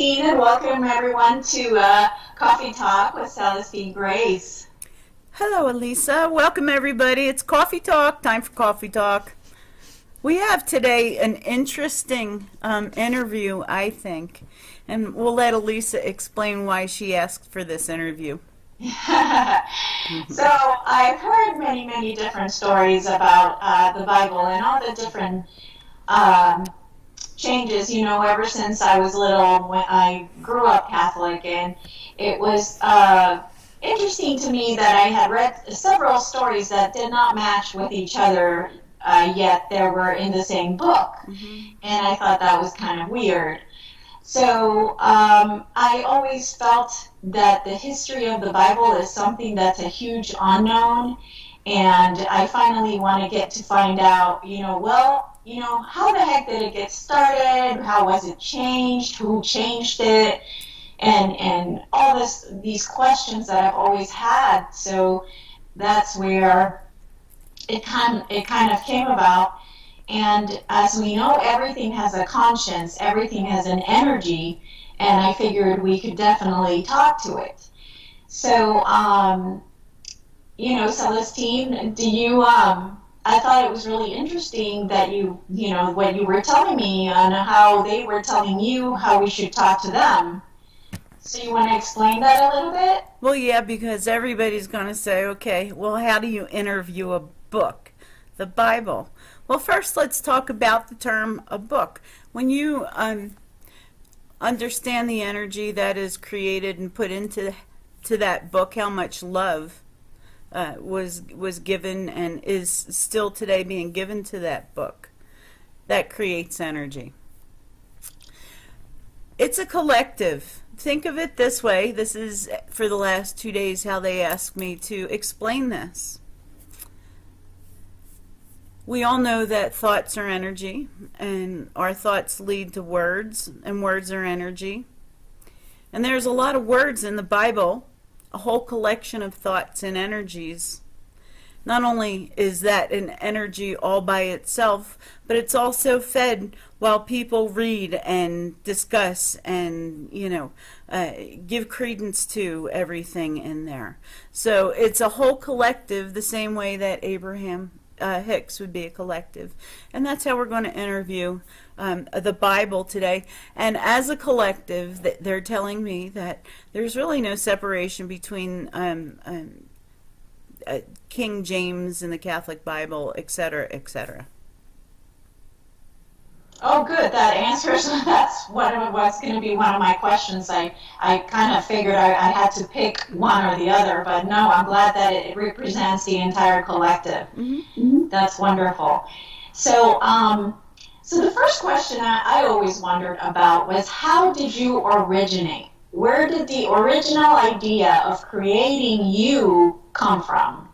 Celestine, and welcome everyone to Coffee Talk with Celestine Grace. Hello, Elisa. Welcome, everybody. It's Coffee Talk. Time for Coffee Talk. We have today an interesting interview, I think, and we'll let Elisa explain why she asked for this interview. So I've heard many different stories about the Bible and all the different um, changes, ever since I was little when I grew up Catholic. And it was interesting to me that I had read several stories that did not match with each other, yet they were in the same book. And I thought that was kind of weird. So I always felt that the history of the Bible is something that's a huge unknown, and I finally want to get to find out, how the heck did it get started? How was it changed? Who changed it? And all these questions that I've always had. So that's where it kind of came about. And as we know, everything has a conscience, everything has an energy, and I figured we could definitely talk to it. So, Celestine, I thought it was really interesting that what you were telling me and how they were telling you how we should talk to them. So you want to explain that a little bit? Well, yeah, because everybody's going to say, okay, well, how do you interview a book, the Bible? Well, first, let's talk about the term a book. When you understand the energy that is created and put into that book, how much love was given and is still today being given to that book, that creates energy. It's a collective. Think of it this way. This is, for the last 2 days, how they asked me to explain this. We all know that thoughts are energy, and our thoughts lead to words, and words are energy. And there's a lot of words in the Bible, a whole collection of thoughts and energies. Not only is that an energy all by itself, but it's also fed while people read and discuss and, give credence to everything in there. So it's a whole collective, the same way that Abraham Hicks would be a collective. And that's how we're going to interview the Bible today. And as a collective, they're telling me that there's really no separation between King James and the Catholic Bible, etc., etc. Oh, good. That answers. That's what's going to be one of my questions. I kind of figured I had to pick one or the other, but no, I'm glad that it represents the entire collective. That's wonderful. So, so the first question I always wondered about was, how did you originate? Where did the original idea of creating you come from?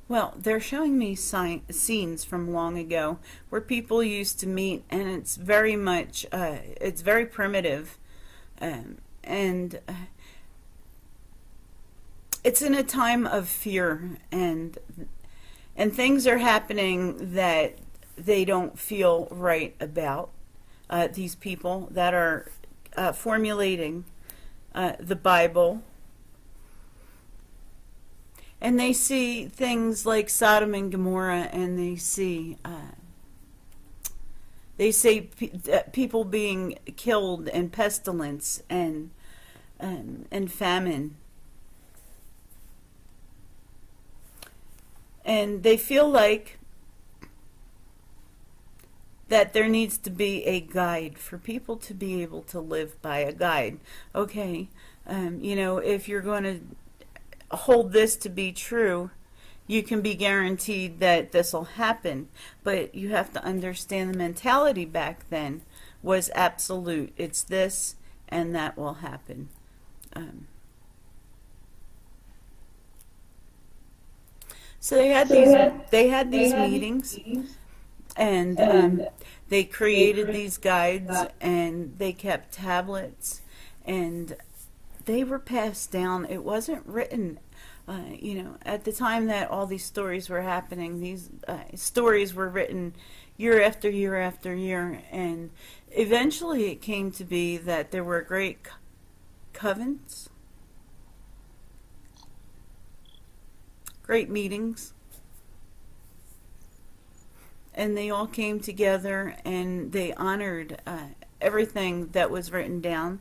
Well, they're showing me scenes from long ago where people used to meet, and it's very much, it's very primitive, and it's in a time of fear, and things are happening that they don't feel right about. These people that are formulating the Bible. And they see things like Sodom and Gomorrah, and they see people being killed, and pestilence, and famine, and they feel like that there needs to be a guide for people to be able to live by, a guide. Okay, if you're going to hold this to be true, you can be guaranteed that this will happen. But you have to understand the mentality back then was absolute. It's this and that will happen. So they had these meetings, and they created these guides, and they kept tablets, and they were passed down. It wasn't written At the time that all these stories were happening, these stories were written year after year after year, and eventually it came to be that there were great covens, great meetings, and they all came together and they honored everything that was written down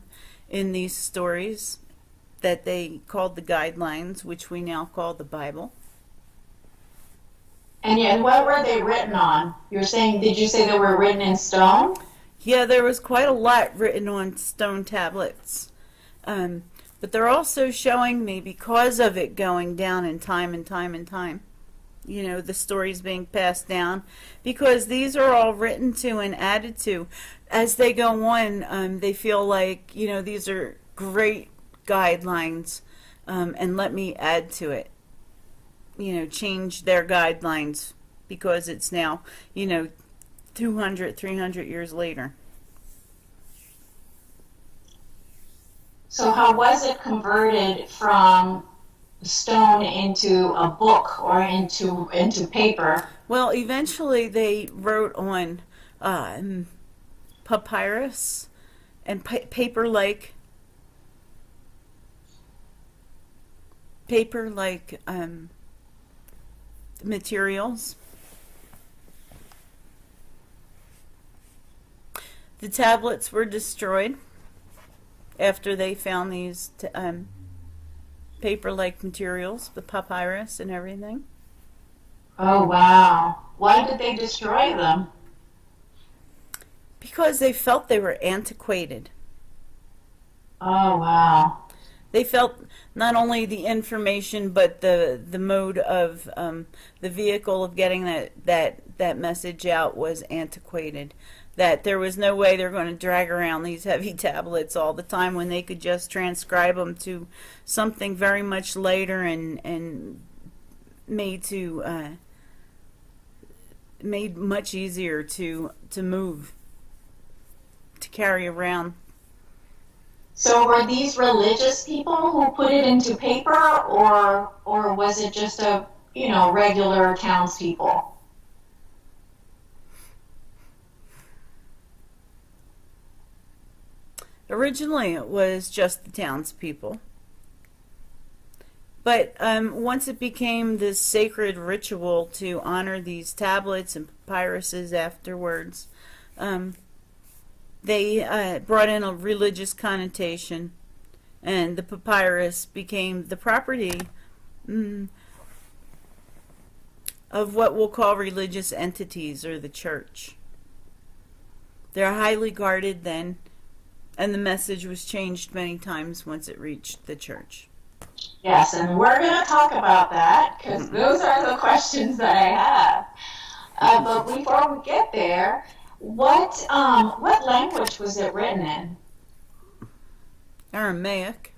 in these stories that they called the guidelines, which we now call the Bible. And yet, what were they written on? You're saying, did you say they were written in stone? Yeah, there was quite a lot written on stone tablets. But they're also showing me, because of it going down in time and time and time, the stories being passed down, because these are all written to and added to. As they go on, they feel like, these are great guidelines, and let me add to it. Change their guidelines because it's now, 200, 300 years later. So how was it converted from stone into a book or into paper? Well, eventually they wrote on papyrus and paper-like materials. The tablets were destroyed after they found these paper-like materials, the papyrus and everything. Oh, wow. Why did they destroy them? Because they felt they were antiquated. Oh, wow. They felt not only the information, but the mode of the vehicle of getting that message out was antiquated. That there was no way they're going to drag around these heavy tablets all the time when they could just transcribe them to something very much later and made much easier to move, to carry around. So were these religious people who put it into paper, or was it just regular townspeople? Originally, it was just the townspeople. But once it became this sacred ritual to honor these tablets and papyruses afterwards, they brought in a religious connotation, and the papyrus became the property of what we'll call religious entities, or the church. They're highly guarded then, and the message was changed many times once it reached the church. Yes, and we're going to talk about that, because those are the questions that I have. But before we get there, what language was it written in? Aramaic.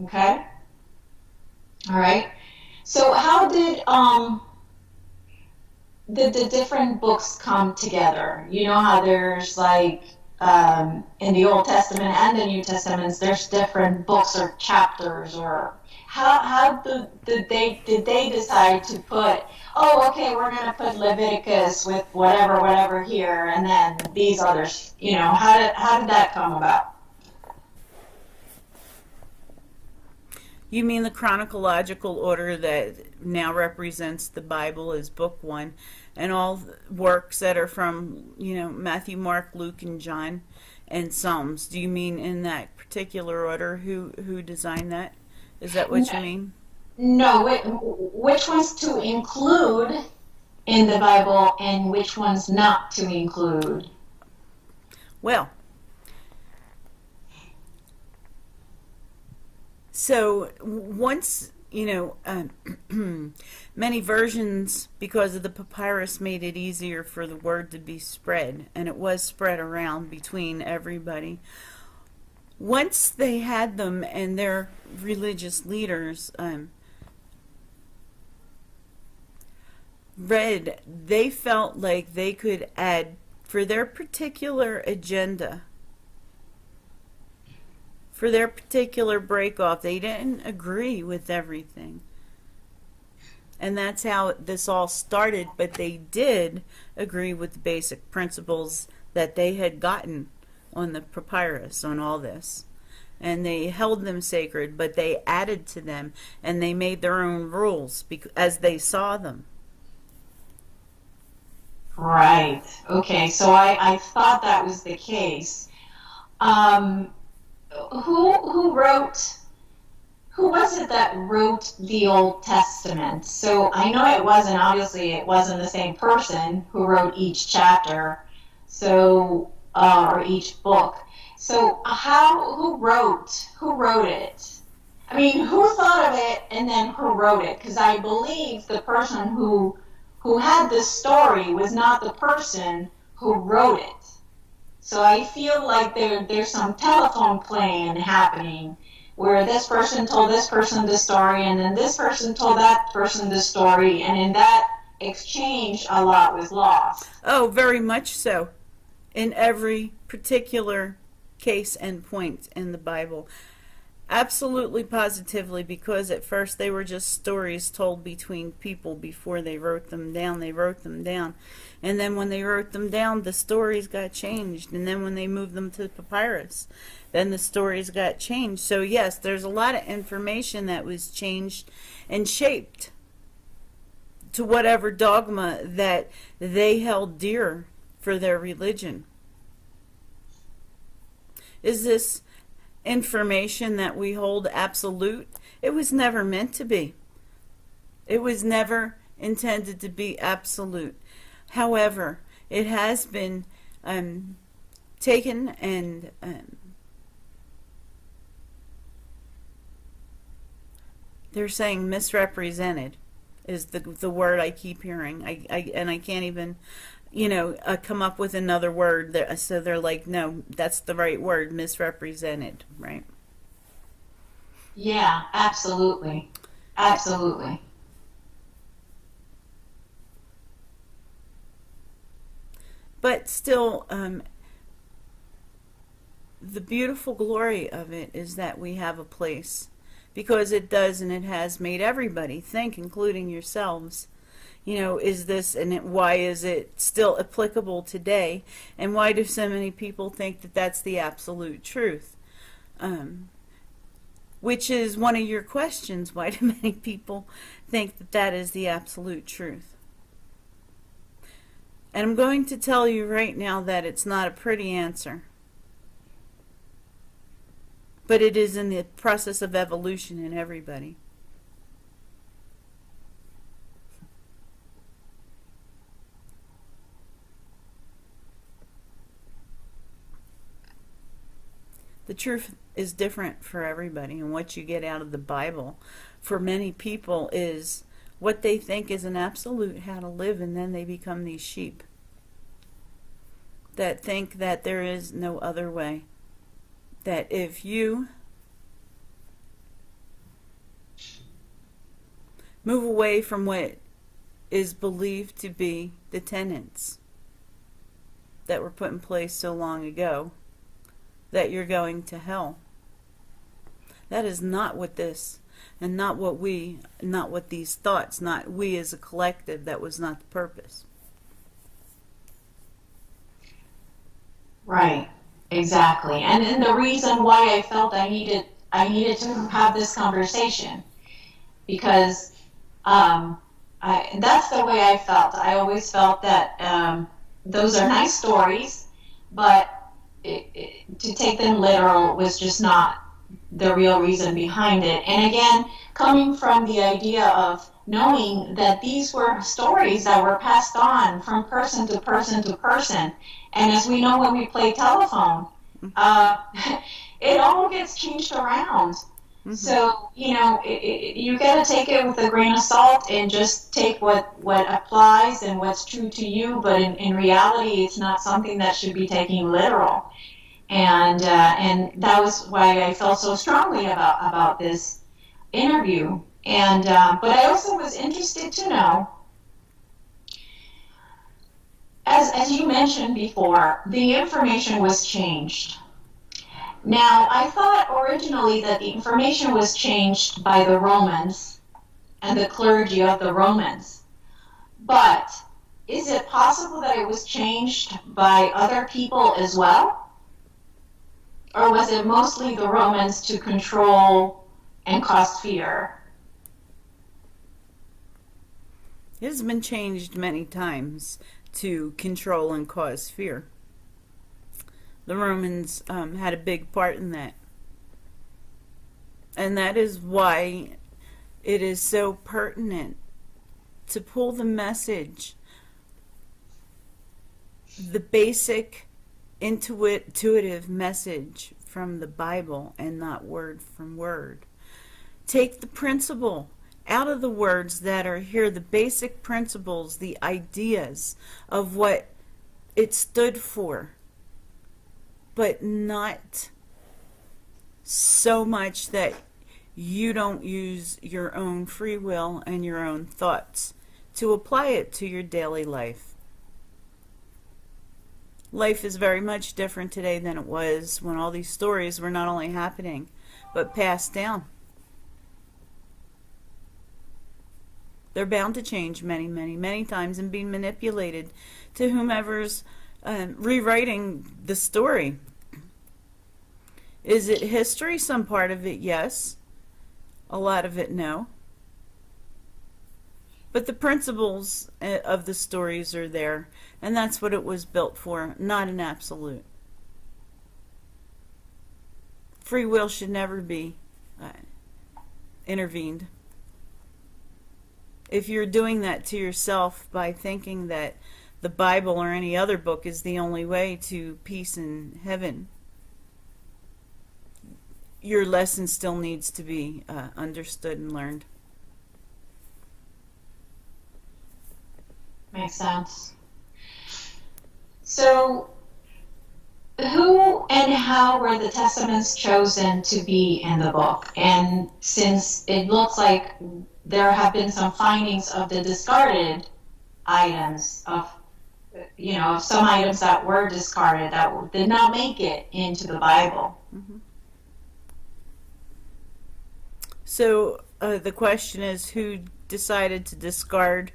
Okay. All right. So how did the different books come together? You know how there's in the Old Testament and the New Testaments, there's different books or chapters, or how did they decide to put, oh, okay, we're going to put Leviticus with whatever here, and then these others, how did that come about? You mean the chronological order that now represents the Bible as Book 1, and all works that are from, Matthew, Mark, Luke, and John, and Psalms? Do you mean in that particular order? Who designed that? Is that what you mean? No, which ones to include in the Bible and which ones not to include? Well, so once, many versions, because of the papyrus, made it easier for the word to be spread, and it was spread around between everybody. Once they had them and their religious leaders read, they felt like they could add, for their particular agenda, for their particular break off. They didn't agree with everything. And that's how this all started, but they did agree with the basic principles that they had gotten on the papyrus, on all this. And they held them sacred, but they added to them, and they made their own rules as they saw them. Right. Okay. So I thought that was the case. Um, who wrote? Who was it that wrote the Old Testament? So I know it wasn't the same person who wrote each chapter, so or each book. So who wrote it? I mean, who thought of it and then who wrote it? Because I believe the person who had this story was not the person who wrote it. So I feel like there's some telephone playing happening where this person told this person the story, and then this person told that person the story, and in that exchange, a lot was lost. Oh, very much so. In every particular case and point in the Bible. Absolutely, positively, because at first they were just stories told between people before they wrote them down. They wrote them down. And then when they wrote them down, the stories got changed. And then when they moved them to the papyrus, then the stories got changed. So yes, there's a lot of information that was changed and shaped to whatever dogma that they held dear for their religion. Is this information that we hold absolute? It was never meant to be. It was never intended to be absolute. However, it has been taken and they're saying misrepresented is the word I keep hearing. I can't even come up with another word. So they're like, no, that's the right word, misrepresented, right? Yeah, absolutely. Absolutely. But still, the beautiful glory of it is that we have a place, because it does and it has made everybody think, including yourselves. Is this, and why is it still applicable today? And why do so many people think that that's the absolute truth? Which is one of your questions. Why do many people think that that is the absolute truth? And I'm going to tell you right now that it's not a pretty answer. But it is in the process of evolution in everybody. The truth is different for everybody, and what you get out of the Bible for many people is what they think is an absolute how to live, and then they become these sheep that think that there is no other way. That if you move away from what is believed to be the tenets that were put in place so long ago, that you're going to hell. That is not what this, and not what these thoughts, not we as a collective, that was not the purpose. Right. Exactly. And then the reason why I felt I needed to have this conversation, because that's the way I felt. I always felt that those are nice stories, but to take them literal was just not the real reason behind it. And again, coming from the idea of knowing that these were stories that were passed on from person to person to person. And as we know, when we play telephone, it all gets changed around. Mm-hmm. So, you got to take it with a grain of salt and just take what applies and what's true to you. But in reality, it's not something that should be taken literal. And that was why I felt so strongly about this interview. And but I also was interested to know, as you mentioned before, the information was changed. Now, I thought originally that the information was changed by the Romans and the clergy of the Romans. But is it possible that it was changed by other people as well? Or was it mostly the Romans to control and cause fear? It has been changed many times to control and cause fear. The Romans had a big part in that. And that is why it is so pertinent to pull the message, the basic intuitive message from the Bible and not word from word. Take the principle out of the words that are here, the basic principles, the ideas of what it stood for, but not so much that you don't use your own free will and your own thoughts to apply it to your daily life. Life is very much different today than it was when all these stories were not only happening, but passed down. They're bound to change many, many, many times and be manipulated to whomever's rewriting the story. Is it history? Some part of it, yes. A lot of it, no. But the principles of the stories are there, and that's what it was built for, not an absolute. Free will should never be intervened. If you're doing that to yourself by thinking that the Bible or any other book is the only way to peace in heaven, your lesson still needs to be understood and learned. Makes sense. So, who and how were the testaments chosen to be in the book? And since it looks like there have been some findings of the discarded items, of some items that were discarded that did not make it into the Bible. Mm-hmm. So the question is, who decided to discard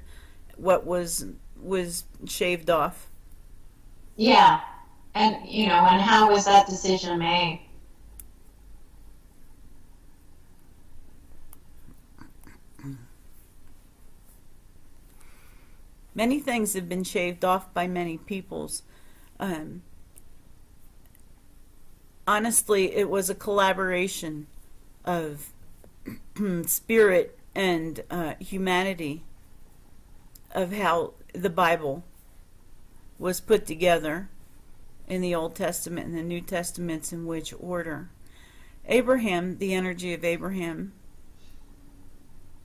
what was shaved off? Yeah, and and how was that decision made? Many things have been shaved off by many peoples. Honestly, it was a collaboration of spirit and humanity, of how the Bible was put together in the Old Testament and the New Testaments, in which order. Abraham, the energy of Abraham,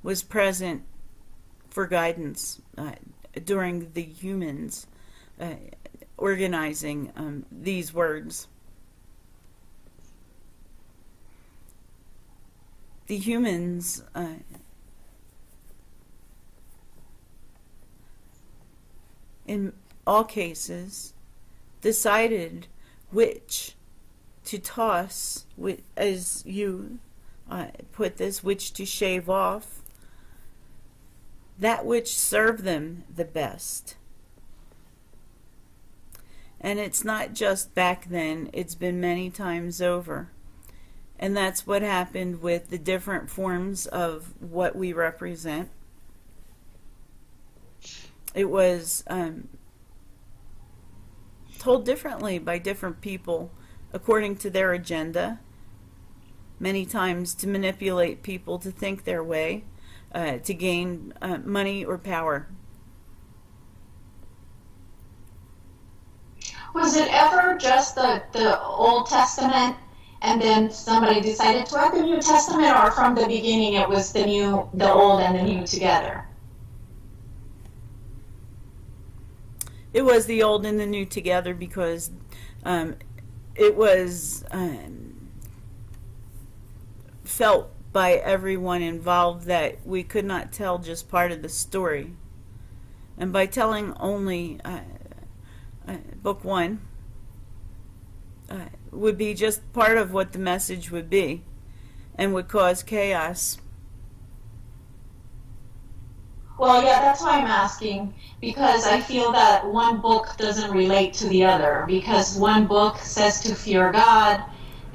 was present for guidance during the humans organizing these words. The humans in all cases decided which to toss, as you put this, which to shave off, that which served them the best. And it's not just back then, it's been many times over. And that's what happened with the different forms of what we represent. It was told differently by different people according to their agenda, many times to manipulate people to think their way, to gain money or power. Was it ever just the Old Testament, and then somebody decided to add the New Testament, or from the beginning it was the Old and the New together? It was the Old and the New together because it was felt by everyone involved that we could not tell just part of the story. And by telling only book one, would be just part of what the message would be and would cause chaos. Well, yeah, that's why I'm asking, because I feel that one book doesn't relate to the other, because one book says to fear God,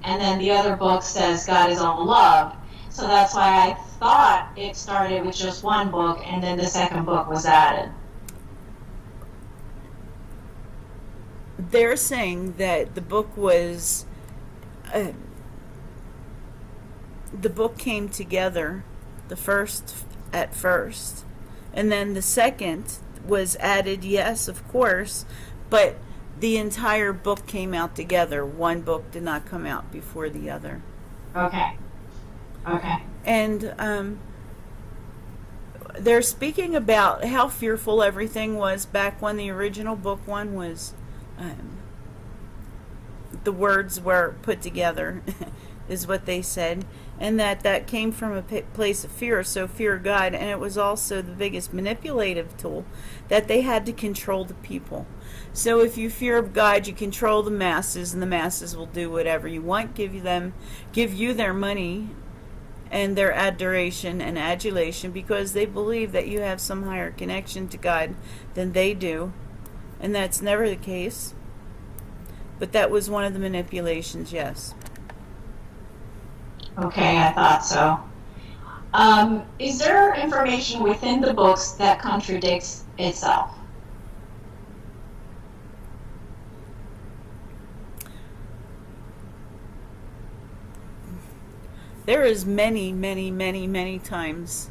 and then the other book says God is all love. So that's why I thought it started with just one book, and then the second book was added. They're saying that the book was, the book came together, the first at first, and then the second was added, yes, of course, but the entire book came out together. One book did not come out before the other. Okay. Okay. And they're speaking about how fearful everything was back when the original book one was, the words were put together, is what they said, and that came from a place of fear, so fear God, and it was also the biggest manipulative tool that they had to control the people. So if you fear of God, you control the masses, and the masses will do whatever you want, give you their money and their adoration and adulation, because they believe that you have some higher connection to God than they do, and that's never the case. But that was one of the manipulations, yes. Okay, I thought so. Is there information within the books that contradicts itself? There is many, many, many, many times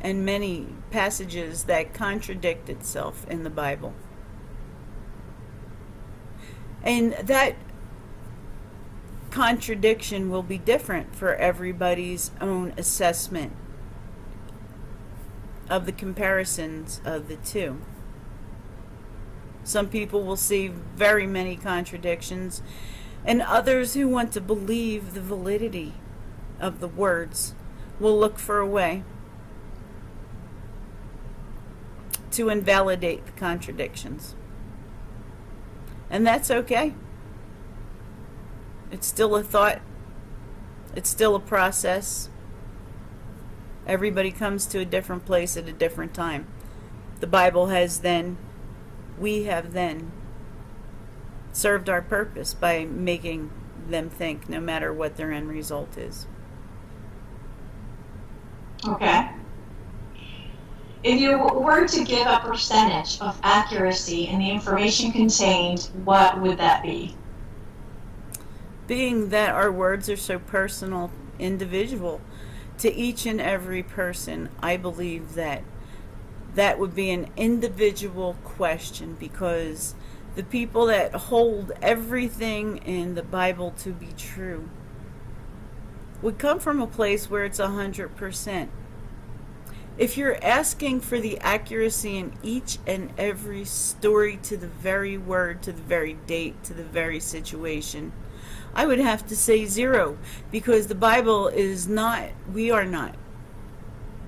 and many passages that contradict itself in the Bible. And that contradiction will be different for everybody's own assessment of the comparisons of the two. Some people will see very many contradictions, and others who want to believe the validity of the words will look for a way to invalidate the contradictions. And that's okay. It's still a thought. It's still a process. Everybody comes to a different place at a different time. The Bible has then, we have then served our purpose by making them think, no matter what their end result is. Okay. If you were to give a percentage of accuracy in the information contained, what would that be? Being that our words are so personal, individual to each and every person, I believe that that would be an individual question, because the people that hold everything in the Bible to be true would come from a place where it's 100%. If you're asking for the accuracy in each and every story, to the very word, to the very date, to the very situation, I would have to say 0, because the Bible is not, we are not,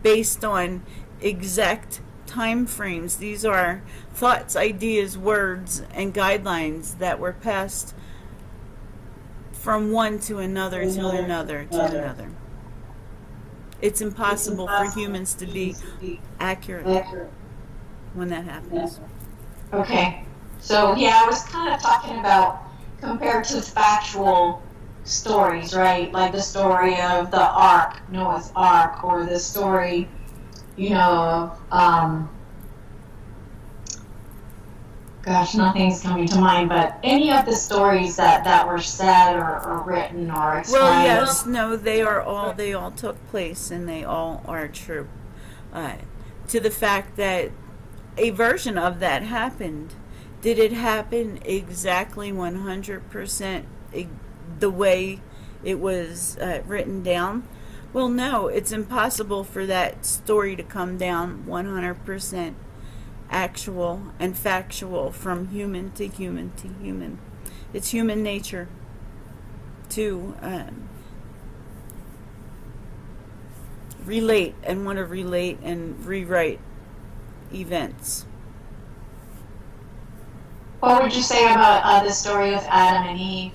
based on exact time frames. These are thoughts, ideas, words, and guidelines that were passed from one to another, to another, to another. It's impossible for humans to be accurate when that happens. Okay. So, yeah, I was kind of talking about compared to factual stories, right? Like the story of the Ark, Noah's Ark, or the story, of, gosh, nothing's coming to mind, but any of the stories that were said or written or explained. Well, yes, no, they all took place, and they all are true. To the fact that a version of that happened. Did it happen exactly 100% the way it was written down? Well, no, it's impossible for that story to come down 100% actual and factual from human to human to human. It's human nature to relate and want to relate and rewrite events. What would you say about the story of Adam and Eve?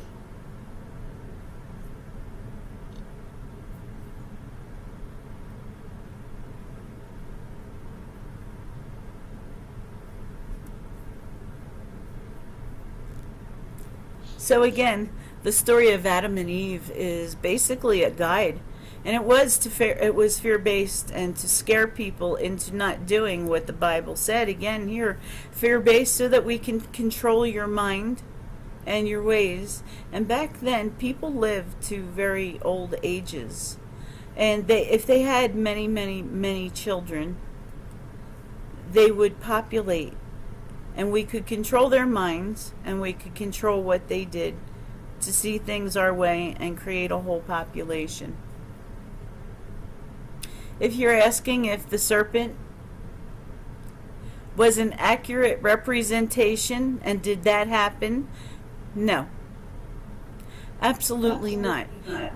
So again, the story of Adam and Eve is basically a guide, and it was fear-based and to scare people into not doing what the Bible said. Again, here, fear-based so that we can control your mind and your ways. And back then, people lived to very old ages, and if they had many, many, many children, they would populate, and we could control their minds, and we could control what they did to see things our way and create a whole population. If you're asking if the serpent was an accurate representation and did that happen, no. Absolutely not.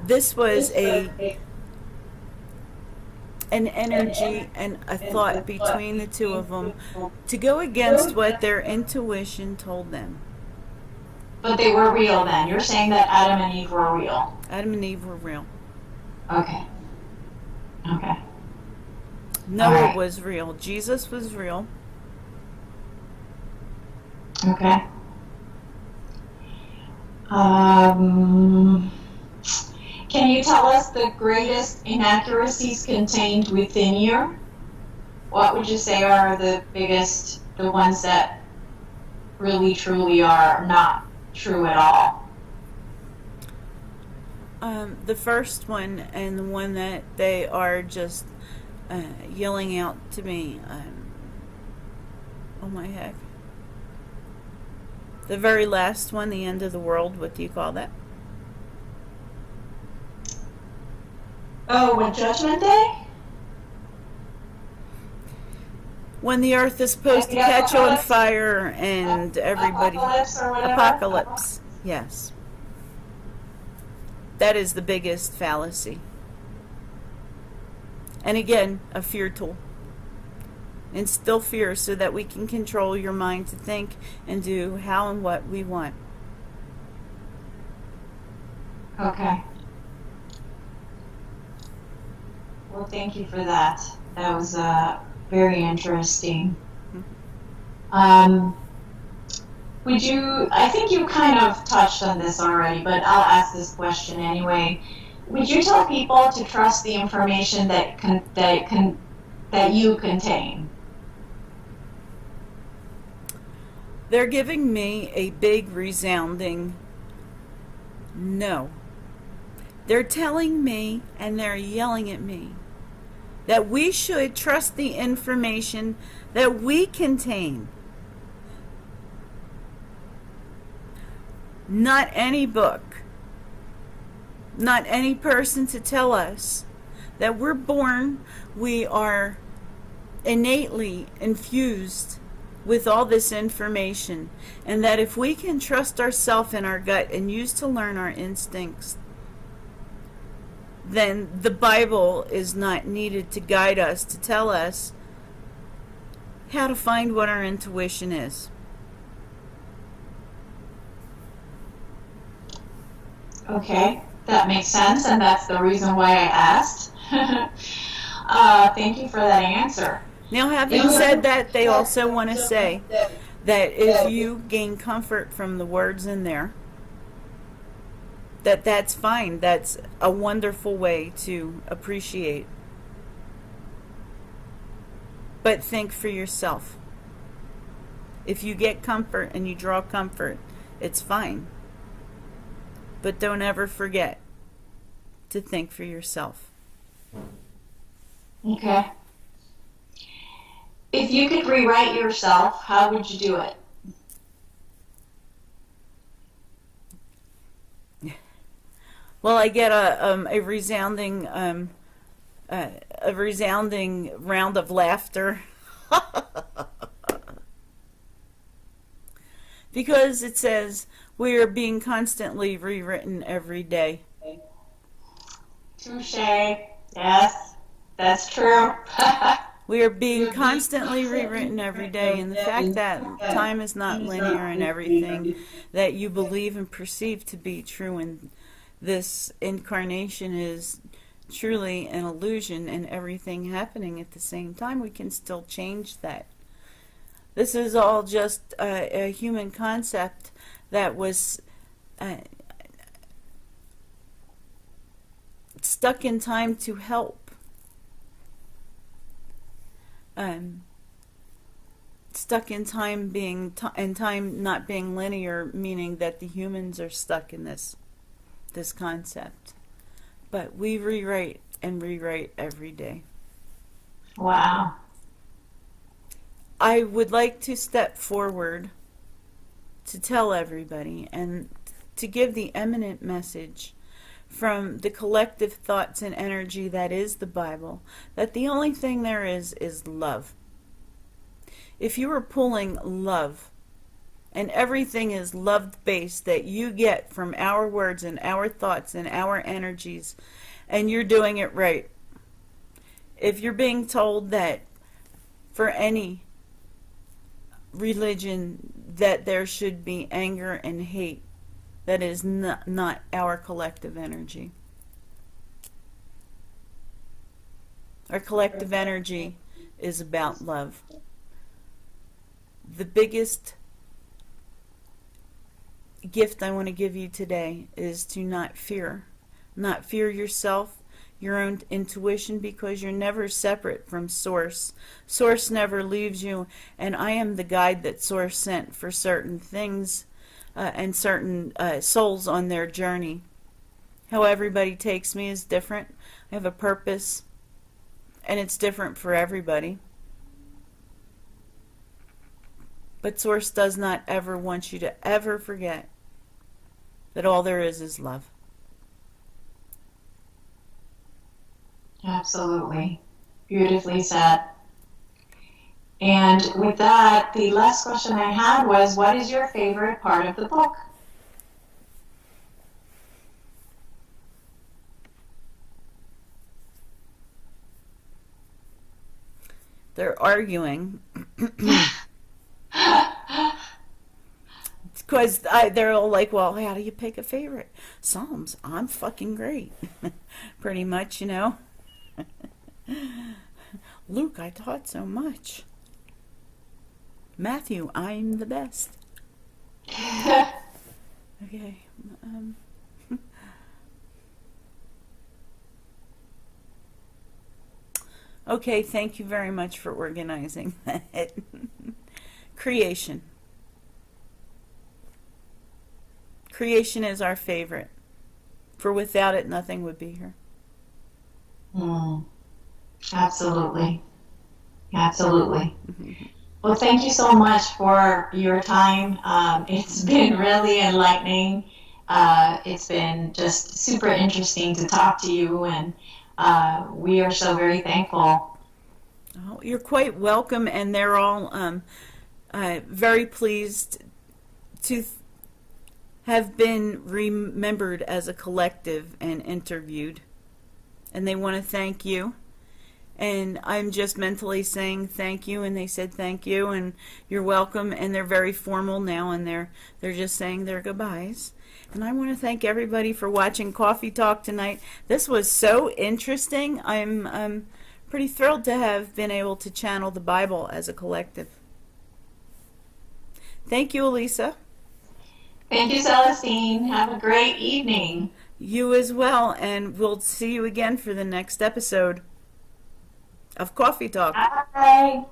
This was an energy and a thought between the two of them to go against what their intuition told them. But they were real then. You're saying that Adam and Eve were real. Adam and Eve were real. Okay. Okay. Noah was real. Jesus was real. Okay. Can you tell us the greatest inaccuracies contained within you? What would you say are the biggest, the ones that really truly are not true at all? The first one, and the one that they are just yelling out to me, oh my heck. The very last one, the end of the world, what do you call that? Oh, when Judgment Day? When the earth is supposed to catch on fire and everybody... Apocalypse or whatever? Apocalypse, yes. That is the biggest fallacy. And again, a fear tool. Instill fear so that we can control your mind to think and do how and what we want. Okay. Well, thank you for that. That was very interesting. Would you, I think you kind of touched on this already, but I'll ask this question anyway. Would you tell people to trust the information that you contain? They're giving me a big resounding no. They're telling me and they're yelling at me that we should trust the information that we contain. Not any book, not any person to tell us that we're born, we are innately infused with all this information, and that if we can trust ourselves and our gut and use to learn our instincts, then the Bible is not needed to guide us, to tell us how to find what our intuition is. Okay, that makes sense, and that's the reason why I asked. Thank you for that answer. Now, having said that, they also want to say that if you gain comfort from the words in there, that's fine. That's a wonderful way to appreciate. But think for yourself. If you get comfort and you draw comfort, it's fine. But don't ever forget to think for yourself. Okay. If you could rewrite yourself, how would you do it? Well, I get a resounding round of laughter because it says we are being constantly rewritten every day. Touche. Yes, that's true. We are being constantly rewritten every day, and the fact that time is not linear and everything that you believe and perceive to be true in this incarnation is truly an illusion, and everything happening at the same time, we can still change that. This is all just a human concept that was uh, stuck in time to help. Stuck in time being and time not being linear, meaning that the humans are stuck in this concept. But we rewrite and rewrite every day. Wow. I would like to step forward to tell everybody and to give the eminent message from the collective thoughts and energy that is the Bible, that the only thing there is love. If you are pulling love, and everything is love-based that you get from our words and our thoughts and our energies, and you're doing it right. If you're being told that for any religion that there should be anger and hate, that is not our collective energy. Our collective energy is about love. The biggest gift I want to give you today is to not fear. Not fear yourself, your own intuition, because you're never separate from Source. Source never leaves you, and I am the guide that Source sent for certain things and certain souls on their journey. How everybody takes me is different. I have a purpose, and it's different for everybody. But Source does not ever want you to ever forget that all there is love. Absolutely. Beautifully said. And with that, the last question I had was, what is your favorite part of the book? They're arguing. Because they're all like, well, how do you pick a favorite? Psalms, I'm fucking great. Pretty much, you know. Luke, I taught so much. Matthew, I'm the best. Okay. Okay, thank you very much for organizing that. Creation. Creation is our favorite. For without it, nothing would be here. Absolutely. Absolutely. Well, thank you so much for your time. It's been really enlightening. It's been just super interesting to talk to you, and we are so very thankful. Oh, you're quite welcome, and they're all very pleased to have been remembered as a collective and interviewed. And they want to thank you. And I'm just mentally saying thank you, and they said thank you, and you're welcome, and they're very formal now, and they're just saying their goodbyes. And I want to thank everybody for watching Coffee Talk tonight. This was so interesting. I'm pretty thrilled to have been able to channel the Bible as a collective. Thank you, Elisa. Thank you, Celestine. Have a great evening. You as well, and we'll see you again for the next episode of Coffee Talk. Bye.